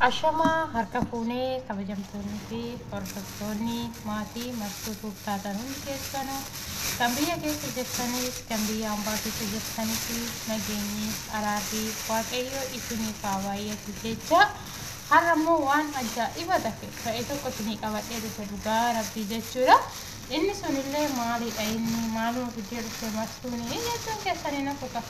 Ashama harka fuunee kabajamtoonni fi hordoftoonni maatii marsuutuuf taatan hundi keessanuu kan biyya keessa jirtanis kan biyya hambaa keessa jirtanis nageenyi araarri waaqayyo isiniif haa baay'atu jecha har'ammoo waan ajaa'iba ta'e tokko isinii qabadhee dhufe dhugaa rabbii jechuudha. Inni sunillee maalidha inni maaluma fidee dhufe marsuunii jechuun keessanii na fuqa.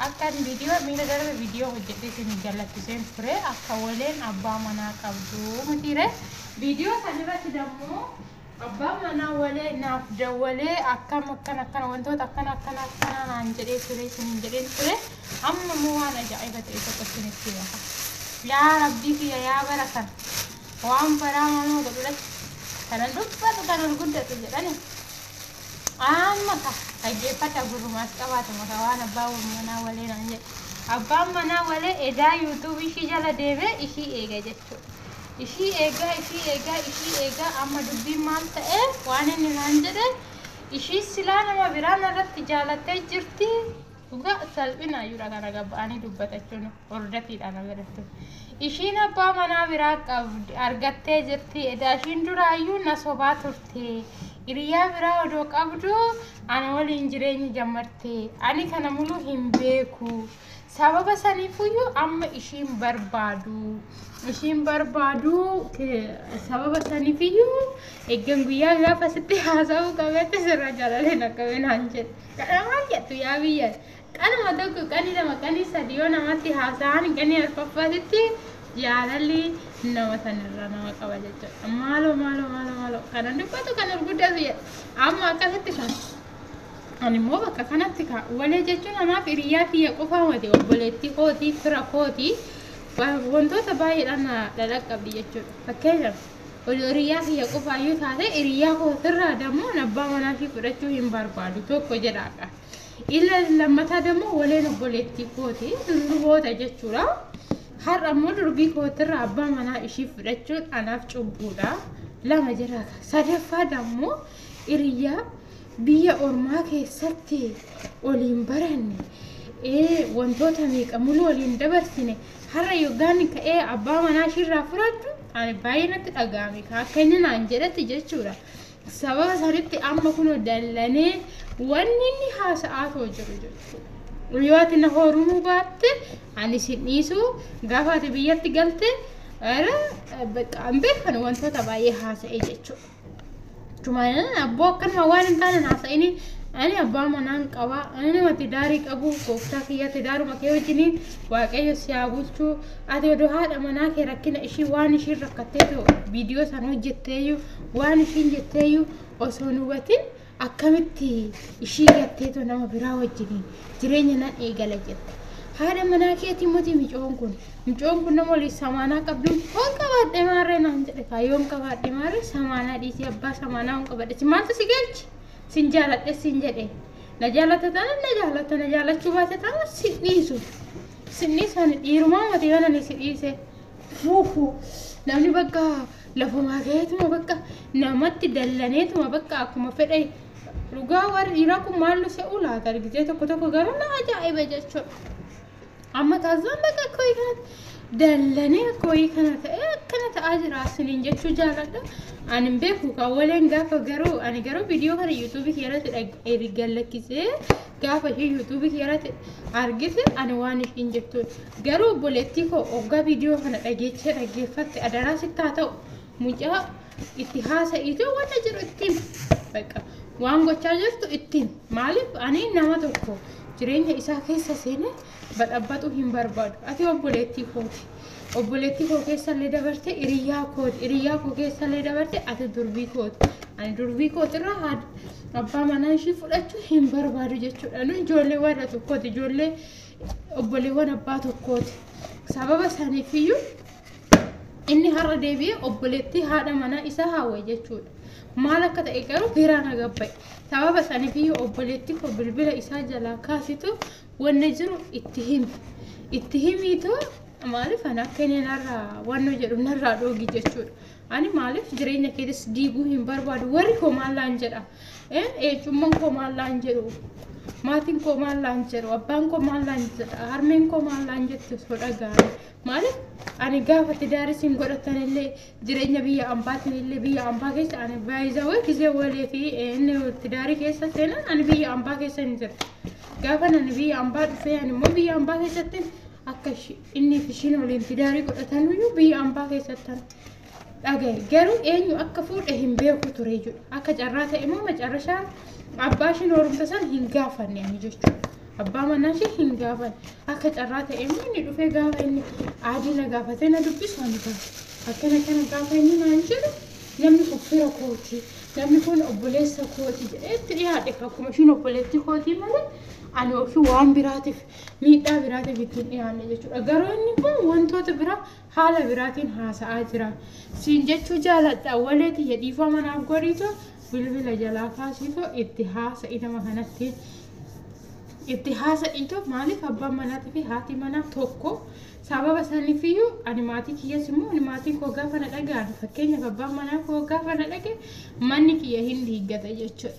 Akan video mina darbe video hojjete isin gallachiiseen ture akka waleen abbaa manaa qabdu mutire video sanirratti dammoo abbaa manaa walee naaf dawwalee akkam wantoota akkana naan jedhee ture isin jedheen ture amma moo waan ajaa'iba ta'e tokko isinitti hima. Yaa rabbii kiyya yaa barakan waan baraa manoo godhulatti kanan dubbatu kan gurguddatu jedhani amma dhaggeeffata gurrumaas qabaatu waan abbaa manaa walee naan jedhe abbaan manaa walee edaa YouTube ishii jala deebee ishii eega jechuudha. Ishii eegaa amma dubbiin maal ta'e waan inni naan jedhe ishii silaa nama biraa narratti jaalattee jirti dhugaa salphina ayyuudha kana gabba'anii dubbatachuun hordatiidhaan agaratu. Ishiin abbaa manaa biraa argattee jirti edaa ishiin duraayyuu na sobaa turte. Iriyaa biraa odoo qabdu ana waliin jireenya jammarte ani kana muluu hin beeku sababa saniifuyyuu amma ishiin barbaadu sababa saniifiyyuu eeggan guyyaa gaafa sitti haasa'uu qabeetti sirra jalaleen akka naan jedhe kana maal jettu yaa biyya kanuma tokko qanii lama qanii sadii yoo namatti haasa'an qanii arfaffaatitti jaalalli nama sanirraa nama qaba jechuudha. Maaloo kana dubbatu kan gurguddatu amma akkasitti kan ani immoo bakka kanatti walee jechuun anaaf hiriyaa kiyya qofaa miti obboleettii kootii fira kootii wantoota baay'eedhaan dhadhaqqabdi jechuudha. Fakkeenyaaf hiriyaa kiyya qofaayyuu taate hiriyaa kootirraa dammoo abbaa manaa fi fudhachuu hin barbaadu tokko jedhaadha. Illa lammataa dammoo waleen obboleettii kootii durboota jechuudha. Har'a immoo durbii kootirraa abbaa manaa ishii fudhachuun anaaf cubbuudha. Lama jiraata. Sadaffaa dammoo hiriyaa biyya ormaa keessatti waliin baranne wantoota meeqa muluu waliin dabarsine har'a yookaan ka'ee abbaa manaa ishiirraa fudhachu ani baay'ee natti dhaga'ame akka inni naan jedhetti jechuudha. Sababa sanitti amma kun dallanee wanni inni haasa'aa jiru jechuudha. Yoo ati na horumuu baatte ani sin dhiisu gaafa ati biyyatti galte bakka an beekan wantoota baay'ee haasa'ee jechuudha. Tumaan abboo akkanuma waan hin taane haasa'ini ani abbaa manaan qaba ani namatti daarii qabu gooftaa kiyyatti daaruma kee wajjiniin waaqayyo si haa bulchu ati odoo haadha manaa kee rakkina ishii waan ishiin rakkatteetu viidiyoo sana hojjetteeyyuu waan ishiin jetteeyyuu osoo nu hubatin akkamitti ishii gatteetu nama biraa wajjiniin jireenya nan eegala jette. Haadha manaa keetii miti micoon kun nama waliin samaanaa qabdu hoon qabaadhe maarree naan jedhe kaayyoon qabaadhe maarree samaanaa dhiisii abbaa samaanaa hoon qabadhe maaltu si galchi sin jaaladhe sin jedhe na jaalata taana na jaalata na jaalachuu baate taana sin dhiisu ani dhiirumaa mati yoo nani si dhiise fuufu namni bakka lafumaa keetuma bakka namatti dallaneetuma bakka akkuma fedhe dhugaa warri dhiiraa kun maallu se'uu laata argitee tokko garuu na ajaa'iba jechuudha. Amma taasisaan bakka akkoo kanatti dallanee akkoo kana ta'e akkana ta'aa jira asiniin jechuu jaaladha. Ani hin beeku kan waleen gaafa ani garuu viidiyoo kana yuutuubii keessatti gallakkisee gaafa ishee yuutuubii keessatti argite ani waan ishiin jettuudha. Garuu obboleettii koo hoggaa viidiyoo kana dhaggeeffatte adaraa sitti haa ta'u mucaa itti haasa'iitu waan jiru ittiin bakka waan gochaa jirtu ittiin maaliif ani nama tokko jireenya isaa keessa seenee badhabbatu hin barbaadu. Ati obboleettii kooti. Obboleettii koo keessallee dabarte hiriyaa koo keessallee dabarte ati durbii kooti. Ani durbii kootirraa abbaa manaa ishii fudhachuu hin barbaadu jechuudha. Nu ijoollee warra tokkooti. Ijoollee obboleewwan abbaa tokkooti. Sababa saniifiyyuu inni har'a deebi'ee obboleettii haadha manaa isaa hawwe jechuudha. Maal akka ta'e garuu biraan agabba'e. Sababa saniifiyyuu obboleettii koo bilbila isaa jalaa kaasitu wanni jiru itti himiitu maaliif ana akka inni narraa wanno jedhu narraa dhoogi jechuudha. Ani maaliif jireenya keessas diiguu hin barbaadu warri koo maallaan jedha. Eenyummaan koo maallaan jedhu maatiin koo maal laan jedhu abbaan koo maal laan jedha harmeen koo maal laan jettu soda gaari maaliif ani gaafa tidaarisin godhatan illee jireenya biyya ambaatiin illee biyya ambaa keessa ani baay'isawee gisee walee fi inni tidaarii keessa seenan ani biyya ambaa keessa hin jiru gaafa nani biyya ambaa dhufee ani immoo biyya ambaa keessatti akka inni fi ishiin waliin tidaarii godhatan iyyuu biyya ambaa keessatti dhagaye garuu eenyu akka fuudhe hin beeku ture jechuudha akka carraa ta'e immoo macarrashaa abbaa ishiin horumta san hin gaafanne ani jechuudha abbaa manaa ishee hin gaafanne akka carraa ta'e immoo inni dhufee gaafa inni aadii na gaafatee na dubbisu ani akkana kana gaafa inni naan jedhu namni kun fira kooti namni kun obboleessa kooti jedheetti dhiyaadhe akkuma ishiin obboleetti kootii malee ani ofii waan biraatiif miidhaa biraatiif ittiin dhiyaanne jechuudha garuu inni kun wantoota biraa haala biraatiin haasa'aa jira siin jechuu jaaladha waleeti jedhiifaa manaaf godhiitoo bilbila jalaa kaasiitoo itti haasa'i nama kanatti itti haasa'iitoo maaliif abbaan manaatii fi haati manaa tokko sababa saniifiyyuu ani maatii kiyyas immoo ani maatiin koo gaafa na dhaga'an fakkeenyaaf abbaan manaa koo gaafa na dhage manni kiyya hin diiggata jechuudha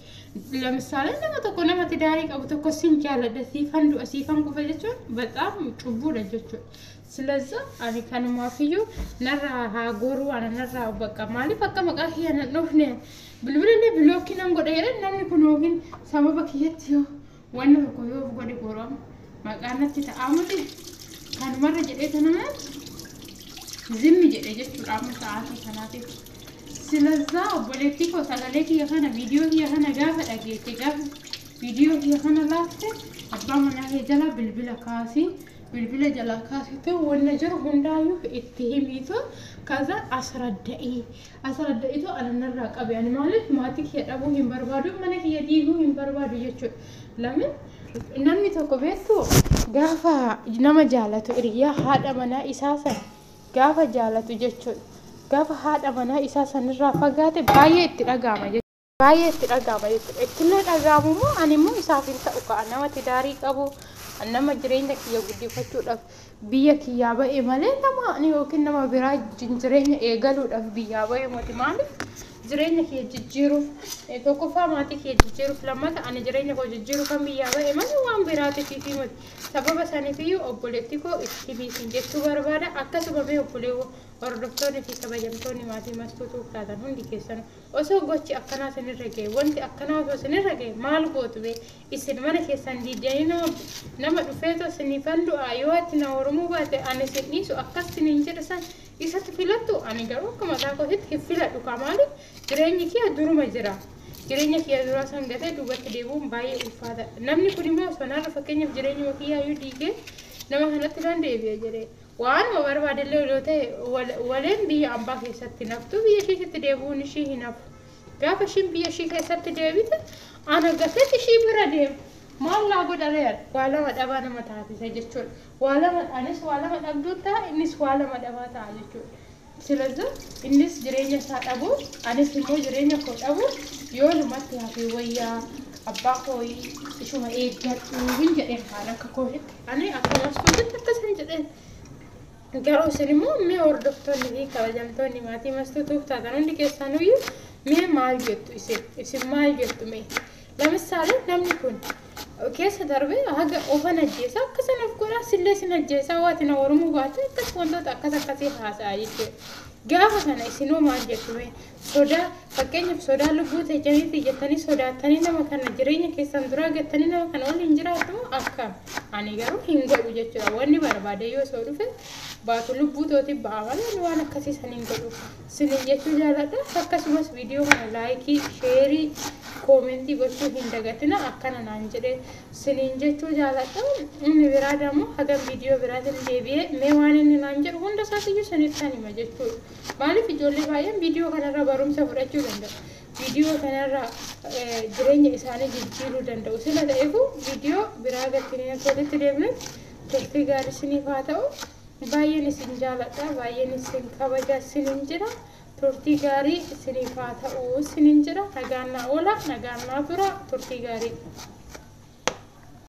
ለምሳሌ nama tokko nama tidaarii qabu tokko sin jaaladha siifan du'a siifan kufa jechuun በጣም ጭቡudha jechuudha ስለዚህ ani kanumaafiyyuu narraa haa goruu ana narraa bakka maaliif akka maqaa kiyya nan dhufne bilbilallee bilookii nan godha jedhan namni kun yookiin sababa kiyyatti yoo wanni tokko yoo godhe goramu maqaan natti ta'amuti kanumarra jedhee tanamaan zimmi jedhe jechuudha amma sa'aatii kanaatiif ስለዛ obboleetti koo sagalee kiyya kana viidiyoo kiyya kana gaafa dhageesse gaafa viidiyoo kiyya kana laafte abbaa manaa kee jala bilbila jala kaasite wanna jiru hundaayyuu itti himiitu kaza asradda'iitu anarraa qabe ani maaliif maatii kiyya dhabuu hin barbaadu mana kiyya diiguu hin barbaadu jechuudha lamin namni tokko beektu gaafa nama jaalatu hiriyaa haadha manaa isaa san gaafa jaalatu jechuudha gaafa haadha manaa isaa sanirraa fagaate baay'ee itti dhagaama jechuudha ittillee dhagaamu immoo ani immoo isaaf hin ta'u ka'a nama tidaarii qabu nama jireenya kiyya guddifachuudhaaf biyya kiyyaa ba'e malee nama ani yookiin nama biraa jireenya eegaluudhaaf biyyaa ba'e moti maaliif jireenya kiyya jijjiiruuf tokkoffaa maatii kiyya jijjiiruuf lammata ani jireenya koo jijjiiruuf kan biyyaa ba'e malee waan biraatiif fi moti sababa saniifiyyuu obboleetti koo itti biisin jechuu barbaada akkasuma mee obboleewwan hordoftoonni fi kabajamtoonni maatii mastuutuuf taatan hundi keessan osoo gochi akkanaa sinirra ga'e wanti akkanaa osoo sinirra ga'e maal gootu bee isin mana keessan diidanii nama dhufeetoo sinifan du'aa yoo itti na horumuu baate ani sin dhiisu akkas siniin jedha san isatti filattu ani garuu akka mataa kootitti hin filadhu maaliif jireenyi kiyya duruma jira jireenya kiyya duraa san gatee duubatti deebi'uun baay'ee ulfaata namni kun immoo sonaarra fakkeenyaaf jireenya kiyyaayyuu diigee nama kanatti kan deebi'e jedhee waan barbaadellee yoo ta'e waleen biyya ambaa keessatti naftu biyya isheetti deebi'uun ishii hin hafu gaafa ishiin biyya ishii keessatti deebite ana gateetti ishii bira deemu maal laa godhareera waa lama dhabaa nama taasisa jechuudha anis waa lama dhabduun ta'a innis waa lama dhabaa ta'a jechuudha ስለዚህ innis jireenya isaa dhabu anis immoo jireenya koo dhabu yoo lumatti hafe wayyaa abbaa koo ishuma eeggadhu hin jedheen haala akka kootitti ani akkamas kootitti akkasan jedheen garuu isin immoo mee hordoftoonni fi kabajamtoonni maatii mastuutuuf taatan hundi keessaaniyyuu mee maal jettu isin maal jettu mee ለምሳሌ namni kun keessa darbee haga ofan ajjeesaa akkasan of godhaa sillee sin ajjeesaa waati na horumuu baate akkas wantoota akkasii haasa'a jechuudha gaafa kana isinoo maal jettu mee sodaa fakkeenyaaf sodaa lubbuu teessaniitti jettanii sodaattanii nama kana jireenya keessan duraa gattanii nama kana waliin jiraatu akkam ani garuu hin godhu jechuudha wanni barbaade yoo soo dhufe baatu lubbuu tootiif ba'a malee waan akkasii saniin godhu sinin jechuu jaaladha akkasumas viidiyoo kana laayikii sheerii koomentii gochuu hin dagatina akkana naan jedhee sinin jechuu jaaladha inni biraadha immoo hagam viidiyoo biraatiin deebi'ee mee waan inni naan jedhu hunda isaatiyyuu sanittaan hima jechuudha maaliif ijoollee baay'een viidiyoo kanarra barumsa fudhachuu danda'u viidiyoo kanarra jireenya isaanii jijjiiruu danda'u sila ta'eefu viidiyoo biraa gattinee walitti deemne turtii gaarii isiniif haa ta'u baay'een isin jaaladha baay'een isin kabaja isinin jira turtii gaarii isiniif haa ta'u isinin jira nagaan naa oola nagaan naa tura turtii gaarii